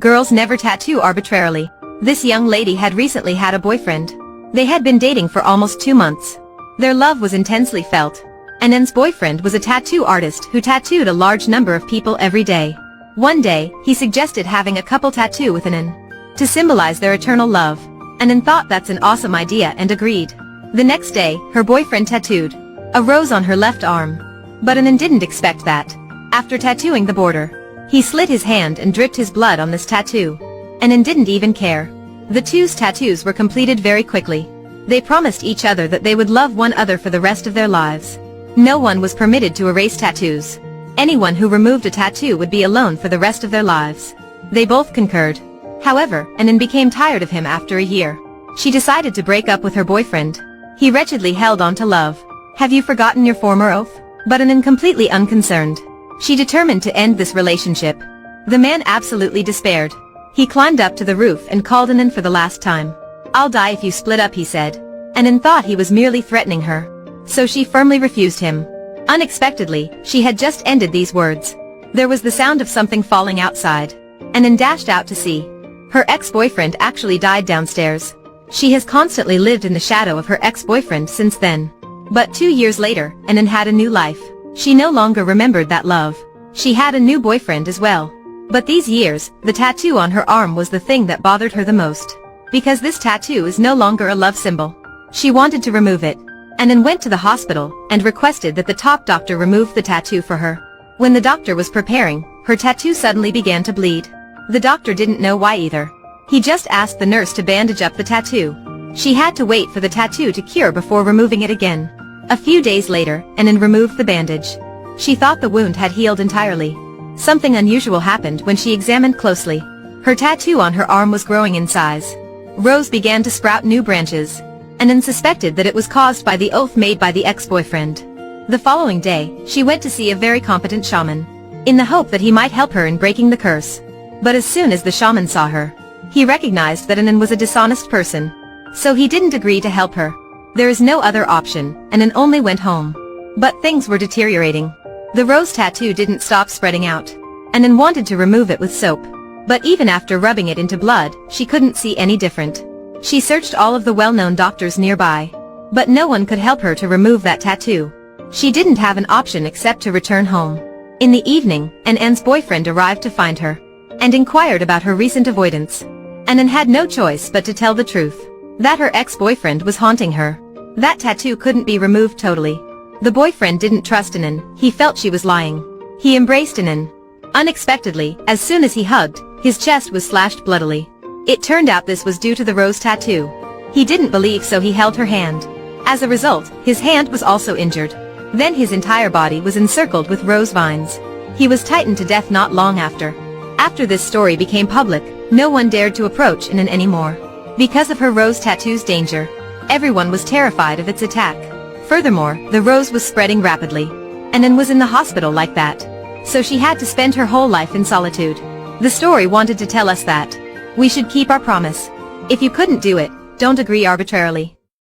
Girls never tattoo arbitrarily. This young lady had recently had a boyfriend. They had been dating for almost 2 months. Their love was intensely felt. Anand's boyfriend was a tattoo artist who tattooed a large number of people every day. One day, he suggested having a couple tattoo with Anand to symbolize their eternal love. Anand thought that's an awesome idea and agreed. The next day, her boyfriend tattooed a rose on her left arm. But Anand didn't expect that. After tattooing the border, he slit his hand and dripped his blood on this tattoo. Anand didn't even care. The two's tattoos were completed very quickly. They promised each other that they would love one another for the rest of their lives. No one was permitted to erase tattoos. Anyone who removed a tattoo would be alone for the rest of their lives. They both concurred. However, Anand became tired of him after a year. She decided to break up with her boyfriend. He wretchedly held on to love. "Have you forgotten your former oath?" But Anand completely unconcerned. She determined to end this relationship. The man absolutely despaired. He climbed up to the roof and called Anand for the last time. "I'll die if you split up," he said. Anand thought he was merely threatening her. So she firmly refused him. Unexpectedly, she had just ended these words. There was the sound of something falling outside. Anand dashed out to see. Her ex-boyfriend actually died downstairs. She has constantly lived in the shadow of her ex-boyfriend since then. But 2 years later, Anand had a new life. She no longer remembered that love. She had a new boyfriend as well. But these years, the tattoo on her arm was the thing that bothered her the most. Because this tattoo is no longer a love symbol. She wanted to remove it. Anand went to the hospital and requested that the top doctor remove the tattoo for her. When the doctor was preparing, her tattoo suddenly began to bleed. The doctor didn't know why either. He just asked the nurse to bandage up the tattoo. She had to wait for the tattoo to cure before removing it again. A few days later, Anand removed the bandage. She thought the wound had healed entirely. Something unusual happened when she examined closely. Her tattoo on her arm was growing in size. Rose began to sprout new branches. Anand suspected that it was caused by the oath made by the ex-boyfriend. The following day, she went to see a very competent shaman, in the hope that he might help her in breaking the curse. But as soon as the shaman saw her, he recognized that Anand was a dishonest person. So he didn't agree to help her. There is no other option, Anand only went home. But things were deteriorating. The rose tattoo didn't stop spreading out. Anand wanted to remove it with soap. But even after rubbing it into blood, she couldn't see any different. She searched all of the well-known doctors nearby. But no one could help her to remove that tattoo. She didn't have an option except to return home. In the evening, Anand's boyfriend arrived to find her and inquired about her recent avoidance. Anand had no choice but to tell the truth, that her ex-boyfriend was haunting her. That tattoo couldn't be removed totally. The boyfriend didn't trust Anand, he felt she was lying. He embraced Anand. Unexpectedly, as soon as he hugged, his chest was slashed bloodily. It turned out this was due to the rose tattoo. He didn't believe, so he held her hand. As a result, his hand was also injured. Then his entire body was encircled with rose vines. He was tightened to death not long after. After this story became public, no one dared to approach Anand anymore. Because of her rose tattoo's danger, everyone was terrified of its attack. Furthermore, the rose was spreading rapidly. Anand was in the hospital like that. So she had to spend her whole life in solitude. The story wanted to tell us that we should keep our promise. If you couldn't do it, don't agree arbitrarily.